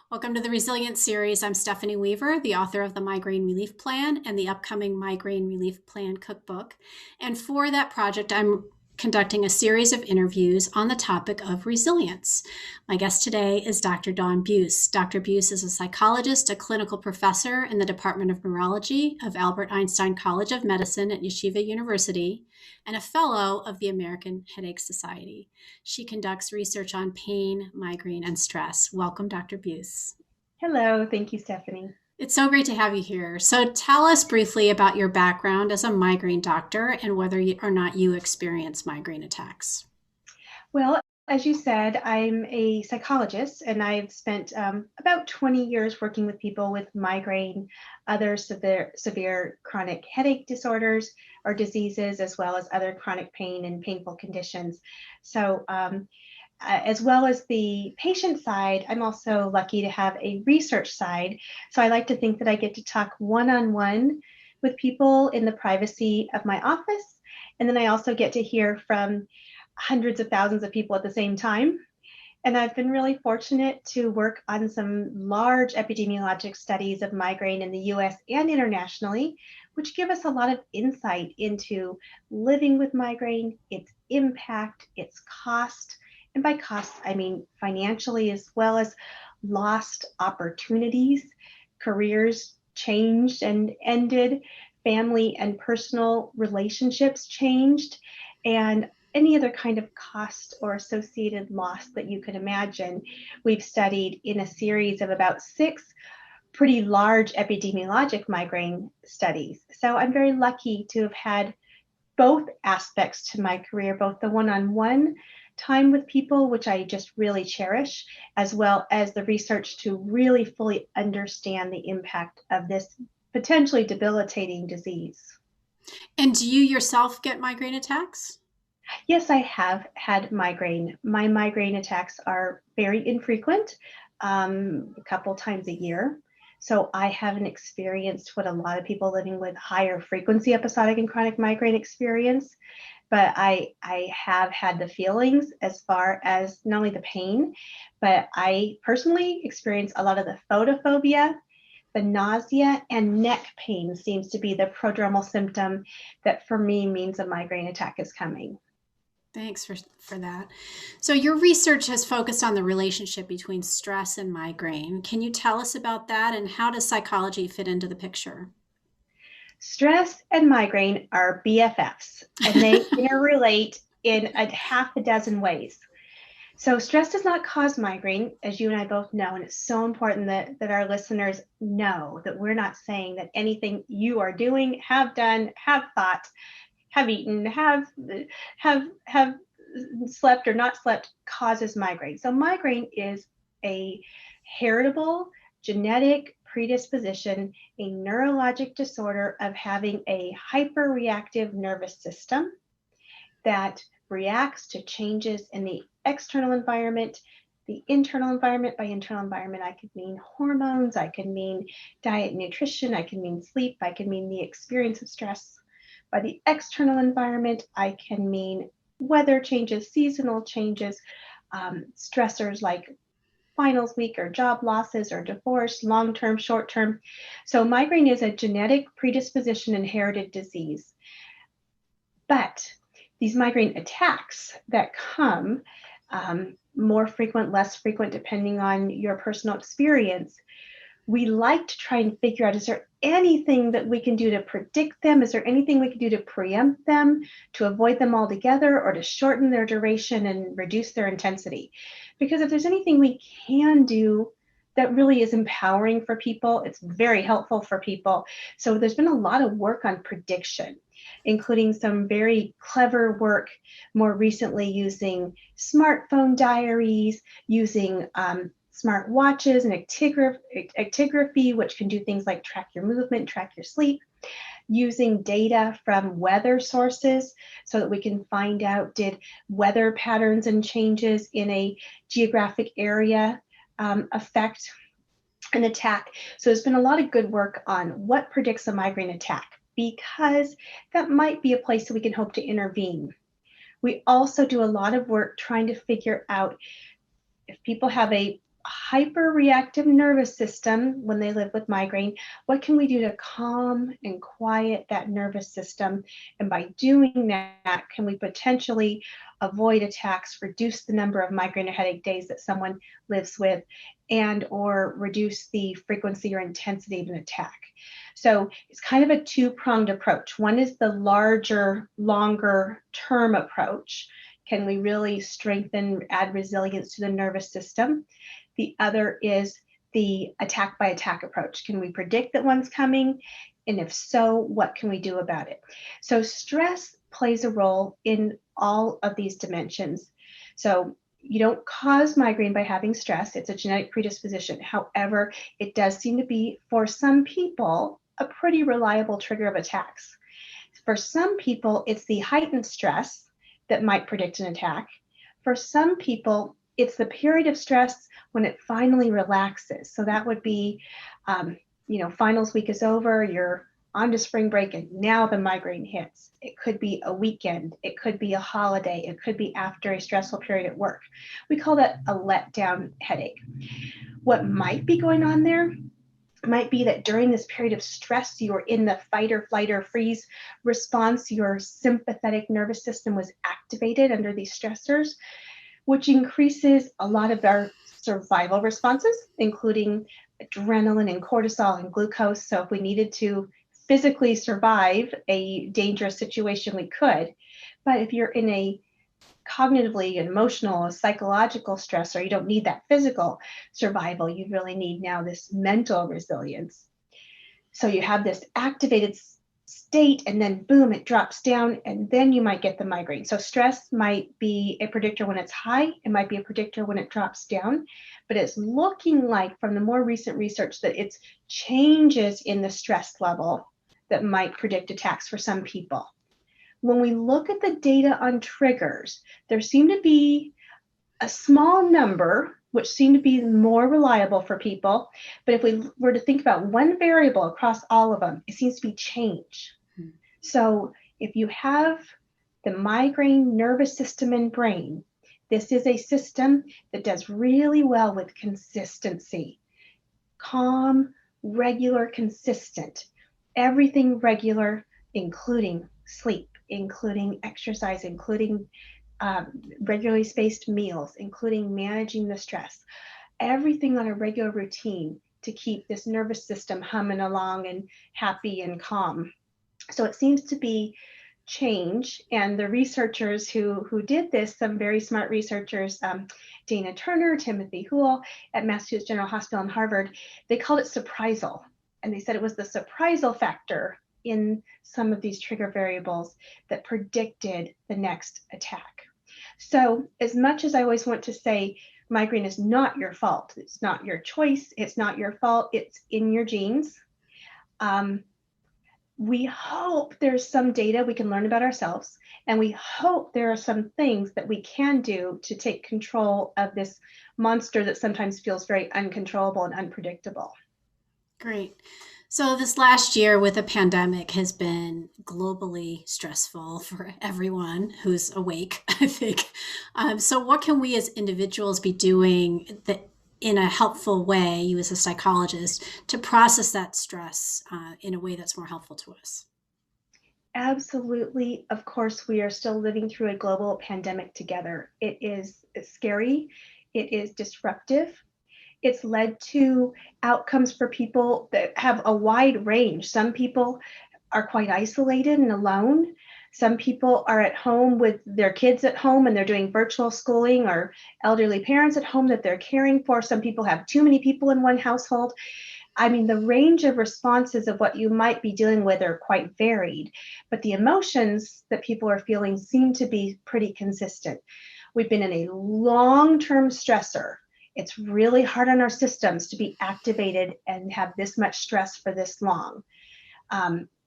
Welcome to the Resilience Series. I'm Stephanie Weaver, the author of the Migraine Relief Plan and the upcoming Migraine Relief Plan cookbook. And for that project, I'm conducting a series of interviews on the topic of resilience. My guest today is Dr. Dawn Buse. Dr. Buse is a psychologist, a clinical professor in the Department of Neurology of Albert Einstein College of Medicine at Yeshiva University, and a fellow of the American Headache Society. She conducts research on pain, migraine, and stress. Welcome, Dr. Buse. Hello, thank you, Stephanie. It's so great to have you here. So tell us briefly about your background as a migraine doctor and whether or not you experience migraine attacks. Well, as you said, I'm a psychologist and I've spent about 20 years working with people with migraine, other severe chronic headache disorders or diseases, as well as other chronic pain and painful conditions. So as well as the patient side, I'm also lucky to have a research side. So I like to think that I get to talk one-on-one with people in the privacy of my office. And then I also get to hear from hundreds of thousands of people at the same time. And I've been really fortunate to work on some large epidemiologic studies of migraine in the US and internationally, which give us a lot of insight into living with migraine, its impact, its cost. And by cost, I mean financially, as well as lost opportunities, careers changed and ended, family and personal relationships changed, and any other kind of cost or associated loss that you could imagine. We've studied in a series of about 6 pretty large epidemiologic migraine studies. So I'm very lucky to have had both aspects to my career, both the one-on-one time with people, which I just really cherish, as well as the research to really fully understand the impact of this potentially debilitating disease. And do you yourself get migraine attacks? Yes, I have had migraine. My migraine attacks are very infrequent, a couple times a year. So I haven't experienced what a lot of people living with higher frequency episodic and chronic migraine experience, but I have had the feelings as far as not only the pain, but I personally experience a lot of the photophobia, the nausea, and neck pain seems to be the prodromal symptom that for me means a migraine attack is coming. Thanks for that. So your research has focused on the relationship between stress and migraine. Can you tell us about that and how does psychology fit into the picture? Stress and migraine are BFFs, and they interrelate in a half a dozen ways. So stress does not cause migraine, as you and I both know, and it's so important that our listeners know that we're not saying that anything you are doing, have done, have thought, have eaten, have slept or not slept causes migraine. So migraine is a heritable genetic predisposition, a neurologic disorder of having a hyperreactive nervous system that reacts to changes in the external environment, the internal environment. By internal environment, I could mean hormones, I could mean diet and nutrition, I can mean sleep, I can mean the experience of stress. By the external environment, I can mean weather changes, seasonal changes, stressors like finals week or job losses or divorce, long-term, short-term. So migraine is a genetic predisposition inherited disease. But these migraine attacks that come, more frequent, less frequent, depending on your personal experience, we like to try and figure out, is there anything that we can do to predict them? Is there anything we can do to preempt them, to avoid them altogether, or to shorten their duration and reduce their intensity? Because if there's anything we can do that really is empowering for people, it's very helpful for people. So there's been a lot of work on prediction, including some very clever work more recently using smartphone diaries, using smart watches and actigraphy, which can do things like track your movement, track your sleep, using data from weather sources so that we can find out, did weather patterns and changes in a geographic area affect an attack? So there's been a lot of good work on what predicts a migraine attack, because that might be a place that we can hope to intervene. We also do a lot of work trying to figure out if people have a hyperreactive nervous system when they live with migraine. What can we do to calm and quiet that nervous system? And by doing that, can we potentially avoid attacks, reduce the number of migraine or headache days that someone lives with, and or reduce the frequency or intensity of an attack? So it's kind of a two-pronged approach. One is the larger, longer term approach. Can we really strengthen, add resilience to the nervous system? The other is the attack by attack approach. Can we predict that one's coming? And if so, what can we do about it? So stress plays a role in all of these dimensions. So you don't cause migraine by having stress. It's a genetic predisposition. However, it does seem to be, for some people, a pretty reliable trigger of attacks. For some people, it's the heightened stress that might predict an attack. For some people, it's the period of stress when it finally relaxes. So that would be, finals week is over, you're on to spring break, and now the migraine hits. It could be a weekend, it could be a holiday, it could be after a stressful period at work. We call that a letdown headache. What might be going on there might be that during this period of stress, you were in the fight or flight or freeze response. Your sympathetic nervous system was activated under these stressors, which increases a lot of our survival responses, including adrenaline and cortisol and glucose. So if we needed to physically survive a dangerous situation, we could. But if you're in a cognitively, emotional, psychological stressor, you don't need that physical survival. You really need now this mental resilience. So you have this activated state, and then boom, it drops down, and then you might get the migraine. So stress might be a predictor when it's high. It might be a predictor when it drops down. But it's looking like, from the more recent research, that it's changes in the stress level that might predict attacks for some people. When we look at the data on triggers, there seem to be a small number which seem to be more reliable for people. But if we were to think about one variable across all of them, it seems to be change. So if you have the migraine nervous system and brain, this is a system that does really well with consistency. Calm, regular, consistent. Everything regular, including sleep, including exercise, including regularly spaced meals, including managing the stress, everything on a regular routine to keep this nervous system humming along and happy and calm. So it seems to be change. And the researchers who did this, some very smart researchers, Dana Turner, Timothy Houle at Massachusetts General Hospital and Harvard, they called it surprisal. And they said it was the surprisal factor in some of these trigger variables that predicted the next attack. So as much as I always want to say migraine is not your fault, it's not your choice, it's not your fault, it's in your genes. We hope there's some data we can learn about ourselves, and we hope there are some things that we can do to take control of this monster that sometimes feels very uncontrollable and unpredictable. Great. So this last year with a pandemic has been globally stressful for everyone who's awake, I think. So what can we as individuals be doing that in a helpful way, you as a psychologist, to process that stress in a way that's more helpful to us? Absolutely. Of course, we are still living through a global pandemic together. It's scary. It is disruptive. It's led to outcomes for people that have a wide range. Some people are quite isolated and alone. Some people are at home with their kids at home and they're doing virtual schooling, or elderly parents at home that they're caring for. Some people have too many people in one household. I mean, the range of responses of what you might be dealing with are quite varied, but the emotions that people are feeling seem to be pretty consistent. We've been in a long-term stressor. It's really hard on our systems to be activated and have this much stress for this long.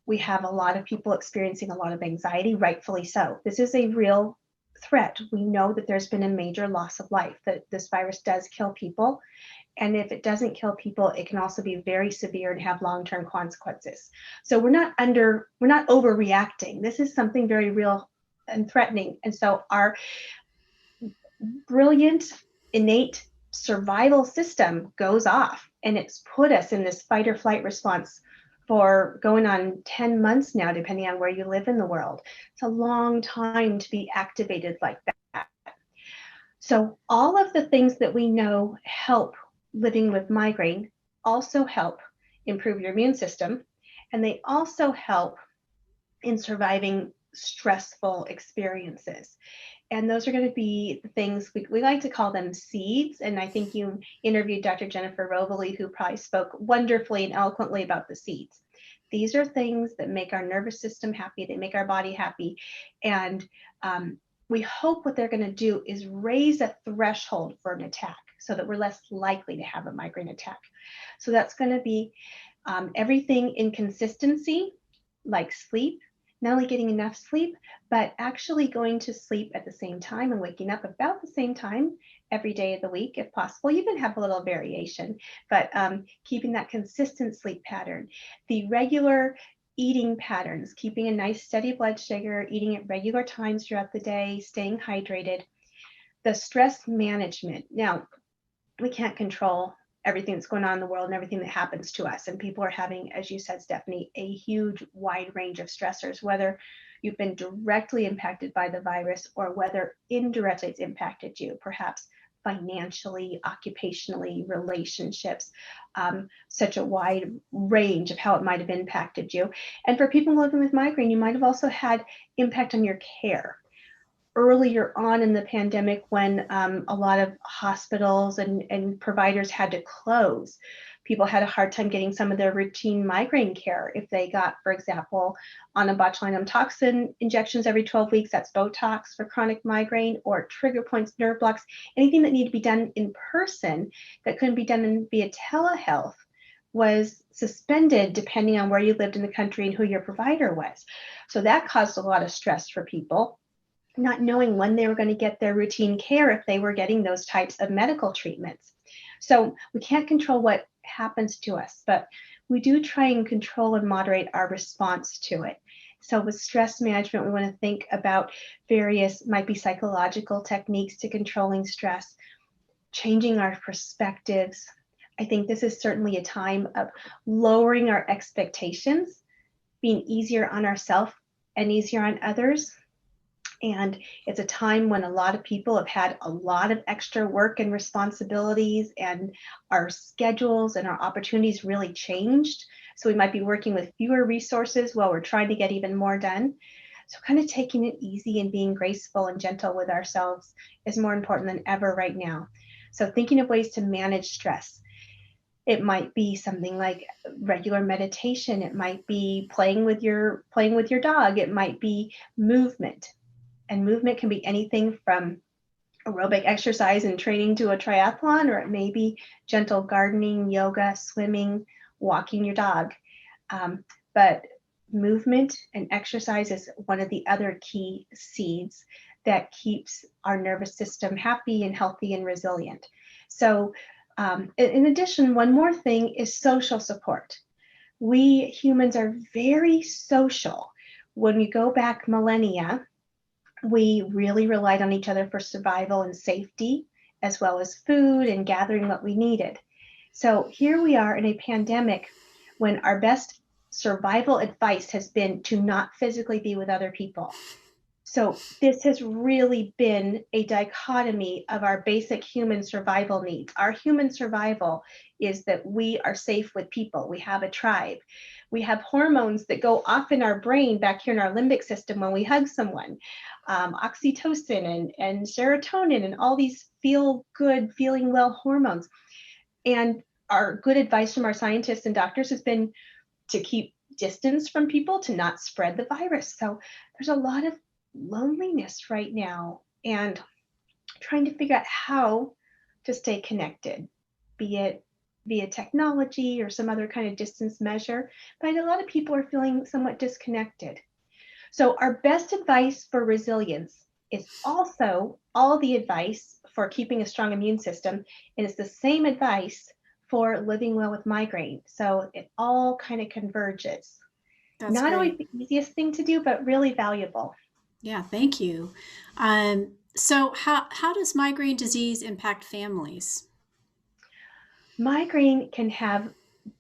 We have a lot of people experiencing a lot of anxiety, rightfully so. This is a real threat. We know that there's been a major loss of life, that this virus does kill people. And if it doesn't kill people, it can also be very severe and have long-term consequences. So we're not overreacting. This is something very real and threatening. And so our brilliant, innate survival system goes off, and it's put us in this fight or flight response for going on 10 months now, depending on where you live in the world. It's a long time to be activated like that. So all of the things that we know help living with migraine also help improve your immune system, and they also help in surviving stressful experiences. And those are going to be the things we like to call them seeds. And I think you interviewed Dr. Jennifer Roveley, who probably spoke wonderfully and eloquently about the seeds. These are things that make our nervous system happy, they make our body happy. And we hope what they're going to do is raise a threshold for an attack so that we're less likely to have a migraine attack. So that's going to be everything in consistency, like sleep, not only getting enough sleep, but actually going to sleep at the same time and waking up about the same time every day of the week, if possible. You can have a little variation, but keeping that consistent sleep pattern, the regular eating patterns, keeping a nice steady blood sugar, eating at regular times throughout the day, staying hydrated, the stress management. Now, we can't control everything that's going on in the world and everything that happens to us. And people are having, as you said, Stephanie, a huge wide range of stressors, whether you've been directly impacted by the virus or whether indirectly it's impacted you, perhaps financially, occupationally, relationships, such a wide range of how it might have impacted you. And for people living with migraine, you might have also had impact on your care. Earlier on in the pandemic, when a lot of hospitals and providers had to close, people had a hard time getting some of their routine migraine care. If they got, for example, on a botulinum toxin injections every 12 weeks, that's Botox for chronic migraine, or trigger points, nerve blocks, anything that needed to be done in person that couldn't be done via telehealth was suspended depending on where you lived in the country and who your provider was. So that caused a lot of stress for people, not knowing when they were going to get their routine care if they were getting those types of medical treatments. So we can't control what happens to us, but we do try and control and moderate our response to it. So with stress management, we want to think about various, might be psychological techniques to controlling stress, changing our perspectives. I think this is certainly a time of lowering our expectations, being easier on ourselves and easier on others. And it's a time when a lot of people have had a lot of extra work and responsibilities, and our schedules and our opportunities really changed. So we might be working with fewer resources while we're trying to get even more done. So kind of taking it easy and being graceful and gentle with ourselves is more important than ever right now. So thinking of ways to manage stress. It might be something like regular meditation. It might be playing with your dog. It might be movement. And movement can be anything from aerobic exercise and training to a triathlon, or it may be gentle gardening, yoga, swimming, walking your dog. But movement and exercise is one of the other key seeds that keeps our nervous system happy and healthy and resilient. So in addition, one more thing is social support. We humans are very social. When we go back millennia, we really relied on each other for survival and safety, as well as food and gathering what we needed. So here we are in a pandemic when our best survival advice has been to not physically be with other people. So this has really been a dichotomy of our basic human survival needs. Our human survival is that we are safe with people. We have a tribe. We have hormones that go off in our brain back here in our limbic system when we hug someone. Oxytocin and serotonin and all these feel good, feeling well hormones. And our good advice from our scientists and doctors has been to keep distance from people, to not spread the virus. So there's a lot of loneliness right now, and trying to figure out how to stay connected, be it via technology or some other kind of distance measure. But a lot of people are feeling somewhat disconnected. So our best advice for resilience is also all the advice for keeping a strong immune system, and it's the same advice for living well with migraine. So it all kind of converges. That's Not always great. the easiest thing to do, but really valuable. Yeah, thank you. So how does migraine disease impact families? Migraine can have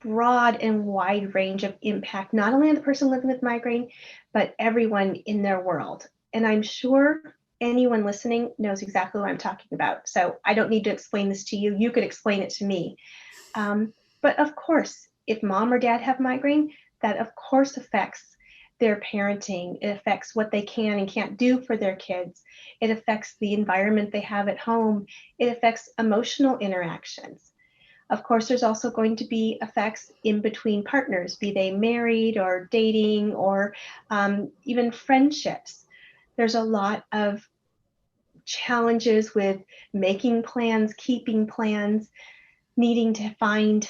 broad and wide range of impact, not only on the person living with migraine, but everyone in their world. And I'm sure anyone listening knows exactly what I'm talking about. So I don't need to explain this to you. You could explain it to me. Um, but of course, if mom or dad have migraine, that of course affects their parenting. It affects what they can and can't do for their kids. It affects the environment they have at home. It affects emotional interactions. Of course, there's also going to be effects in between partners, be they married or dating or even friendships. There's a lot of challenges with making plans, keeping plans, needing to find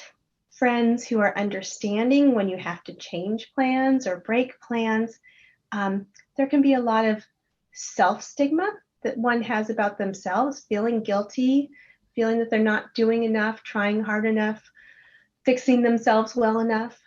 friends who are understanding when you have to change plans or break plans. There can be a lot of self stigma that one has about themselves, feeling guilty, feeling that they're not doing enough, trying hard enough, fixing themselves well enough,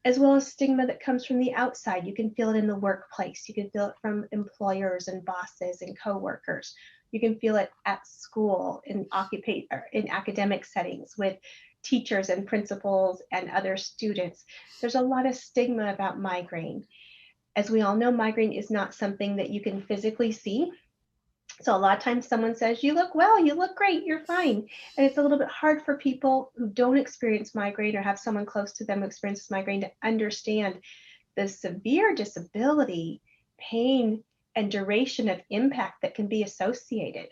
as well as stigma that comes from the outside. You can feel it in the workplace. You can feel it from employers and bosses and coworkers. You can feel it at school in academic settings with teachers and principals and other students. There's a lot of stigma about migraine. As we all know, migraine is not something that you can physically see. So a lot of times someone says, you look well, you look great, you're fine. And it's a little bit hard for people who don't experience migraine or have someone close to them who experiences migraine to understand the severe disability, pain, and duration of impact that can be associated.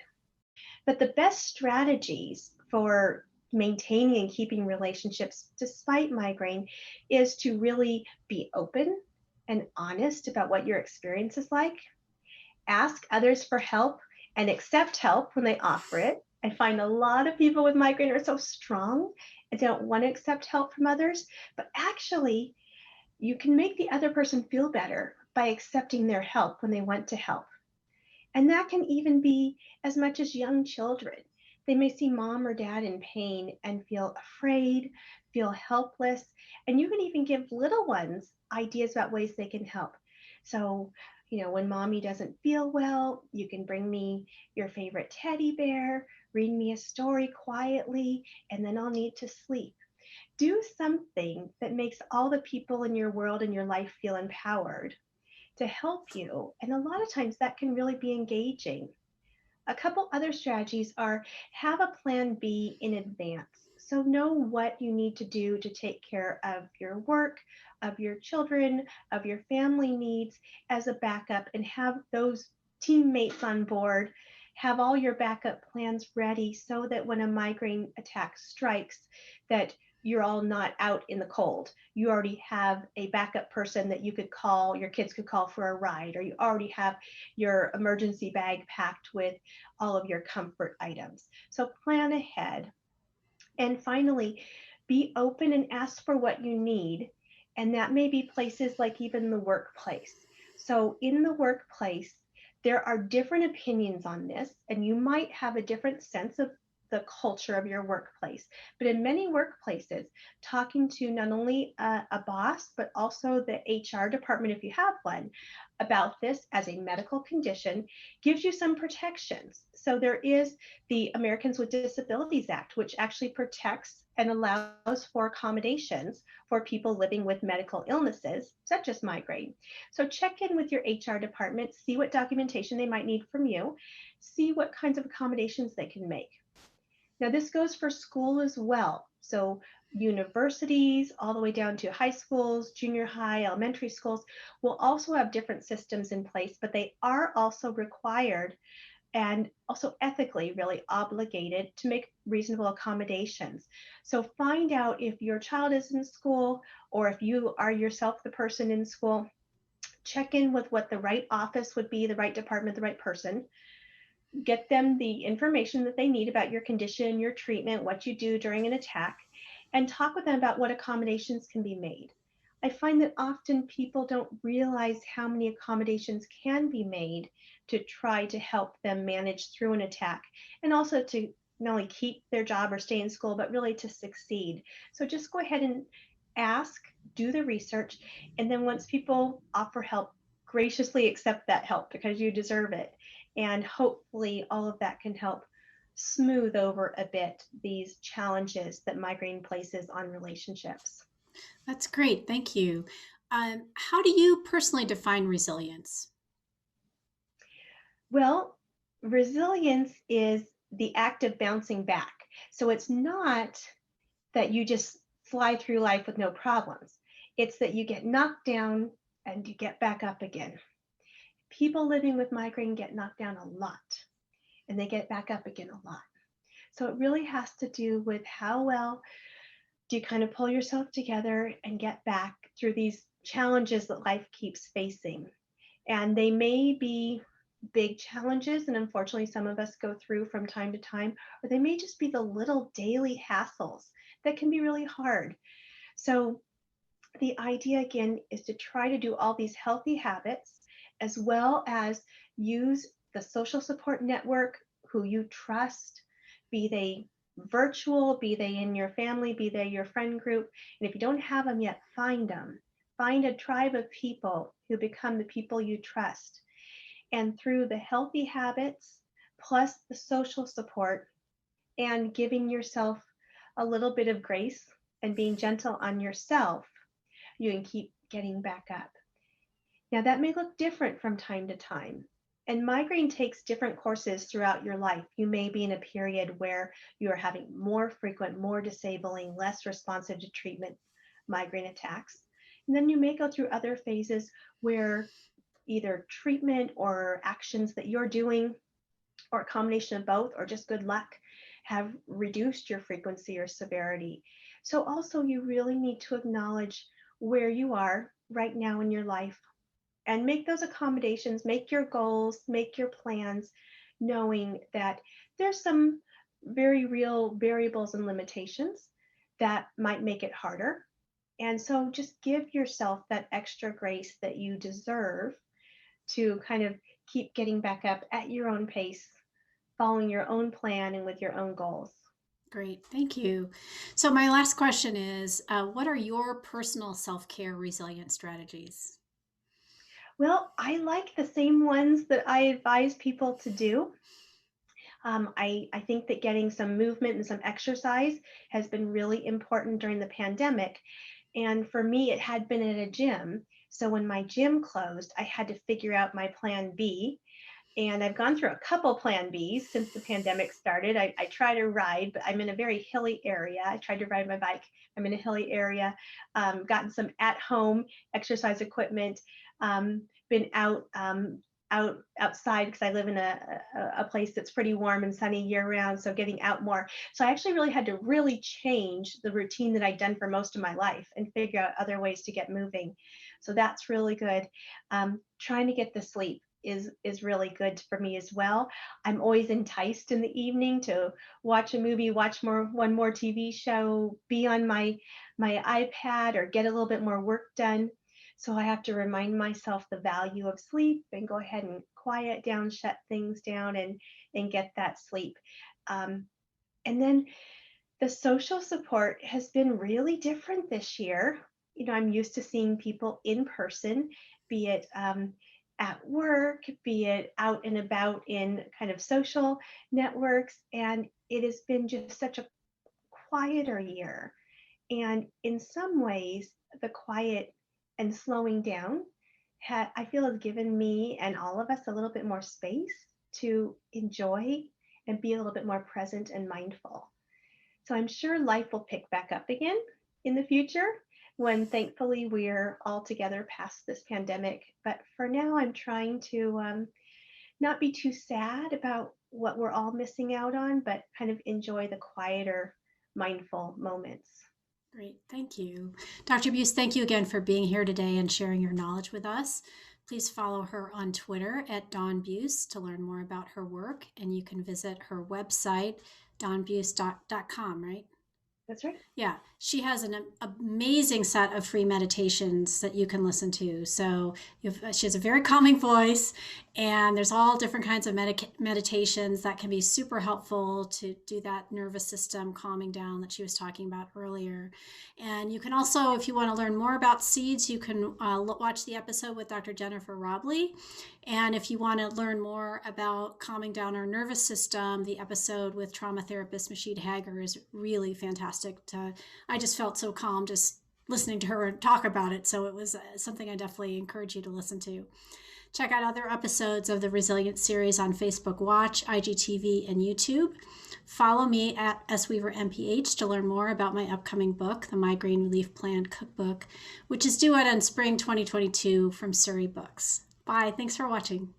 But the best strategies for maintaining and keeping relationships despite migraine is to really be open and honest about what your experience is like. Ask others for help and accept help when they offer it. I find a lot of people with migraine are so strong and they don't want to accept help from others, but actually, you can make the other person feel better by accepting their help when they want to help. And that can even be as much as young children. They may see mom or dad in pain and feel afraid, feel helpless, and you can even give little ones ideas about ways they can help. So, when mommy doesn't feel well, you can bring me your favorite teddy bear, read me a story quietly, and then I'll need to sleep. Do something that makes all the people in your world and your life feel empowered to help you. And a lot of times that can really be engaging. A couple other strategies are have a plan B in advance. So know what you need to do to take care of your work, of your children, of your family needs as a backup and have those teammates on board. Have all your backup plans ready so that when a migraine attack strikes, that you're all not out in the cold. You already have a backup person that you could call, your kids could call for a ride, or you already have your emergency bag packed with all of your comfort items. So plan ahead. And finally, be open and ask for what you need. And that may be places like even the workplace. So in the workplace, there are different opinions on this, and you might have a different sense of the culture of your workplace. But in many workplaces, talking to not only a boss, but also the HR department, if you have one, about this as a medical condition gives you some protections. So there is the Americans with Disabilities Act, which actually protects and allows for accommodations for people living with medical illnesses, such as migraine. So check in with your HR department, see what documentation they might need from you, see what kinds of accommodations they can make. Now, this goes for school as well. So universities, all the way down to high schools, junior high, elementary schools, will also have different systems in place, but they are also required and also ethically really obligated to make reasonable accommodations. So find out if your child is in school or if you are yourself the person in school. Check in with what the right office would be, the right department, the right person. Get them the information that they need about your condition, your treatment, what you do during an attack, and talk with them about what accommodations can be made. I find that often people don't realize how many accommodations can be made to try to help them manage through an attack and also to not only keep their job or stay in school, but really to succeed. So just go ahead and ask, do the research, and then once people offer help, graciously accept that help because you deserve it. And hopefully all of that can help smooth over a bit these challenges that migraine places on relationships. That's great. Thank you. How do you personally define resilience? Well, resilience is the act of bouncing back. So it's not that you just fly through life with no problems. It's that you get knocked down and you get back up again. People living with migraine get knocked down a lot and they get back up again a lot. So it really has to do with how well do you kind of pull yourself together and get back through these challenges that life keeps facing. And they may be big challenges, and unfortunately, some of us go through from time to time, or they may just be the little daily hassles that can be really hard. So, the idea again is to try to do all these healthy habits as well as use the social support network who you trust, be they virtual, be they in your family, be they your friend group. And if you don't have them yet, find them. Find a tribe of people who become the people you trust. And through the healthy habits, plus the social support, and giving yourself a little bit of grace and being gentle on yourself, you can keep getting back up. Now, that may look different from time to time. And migraine takes different courses throughout your life. You may be in a period where you are having more frequent, more disabling, less responsive to treatment migraine attacks. And then you may go through other phases where either treatment or actions that you're doing, or a combination of both, or just good luck, have reduced your frequency or severity. So, also, you really need to acknowledge where you are right now in your life and make those accommodations, make your goals, make your plans, knowing that there's some very real variables and limitations that might make it harder. And so just give yourself that extra grace that you deserve to kind of keep getting back up at your own pace, following your own plan and with your own goals. Great. Thank you. So, my last question is what are your personal self care resilience strategies? Well, I like the same ones that I advise people to do. I think that getting some movement and some exercise has been really important during the pandemic. And for me, it had been at a gym. So when my gym closed, I had to figure out my plan B. And I've gone through a couple plan Bs since the pandemic started. I try to ride, but I'm in a very hilly area. I tried to ride my bike. I'm in a hilly area, gotten some at home exercise equipment, been outside because I live in a place that's pretty warm and sunny year round. So getting out more. So I actually really had to really change the routine that I'd done for most of my life and figure out other ways to get moving. So that's really good. Trying to get the sleep is really good for me as well. I'm always enticed in the evening to watch a movie, watch one more TV show, be on my iPad or get a little bit more work done. So I have to remind myself the value of sleep and go ahead and quiet down, shut things down and get that sleep. And then the social support has been really different this year. I'm used to seeing people in person, be it at work, be it out and about in kind of social networks. And it has been just such a quieter year. And in some ways, the quiet and slowing down, I feel, has given me and all of us a little bit more space to enjoy and be a little bit more present and mindful. So I'm sure life will pick back up again in the future when thankfully we're all together past this pandemic. But for now, I'm trying to not be too sad about what we're all missing out on, but kind of enjoy the quieter, mindful moments. Great. Thank you. Dr. Buse, thank you again for being here today and sharing your knowledge with us. Please follow her on Twitter at Dawn Buse to learn more about her work. And you can visit her website, dawnbuse.com, right? That's right. Yeah, she has an amazing set of free meditations that you can listen to. So she has a very calming voice, And there's all different kinds of meditations that can be super helpful to do that nervous system calming down that she was talking about earlier. And you can also, if you want to learn more about seeds, you can watch the episode with Dr. Jennifer Robley. And if you want to learn more about calming down our nervous system, the episode with trauma therapist Mashid Hager is really fantastic. I just felt so calm just listening to her talk about it. So it was something I definitely encourage you to listen to. Check out other episodes of the Resilience series on Facebook Watch, IGTV, and YouTube. Follow me at SWeaverMPH to learn more about my upcoming book, The Migraine Relief Plan Cookbook, which is due out in spring 2022 from Surrey Books. Bye. Thanks for watching.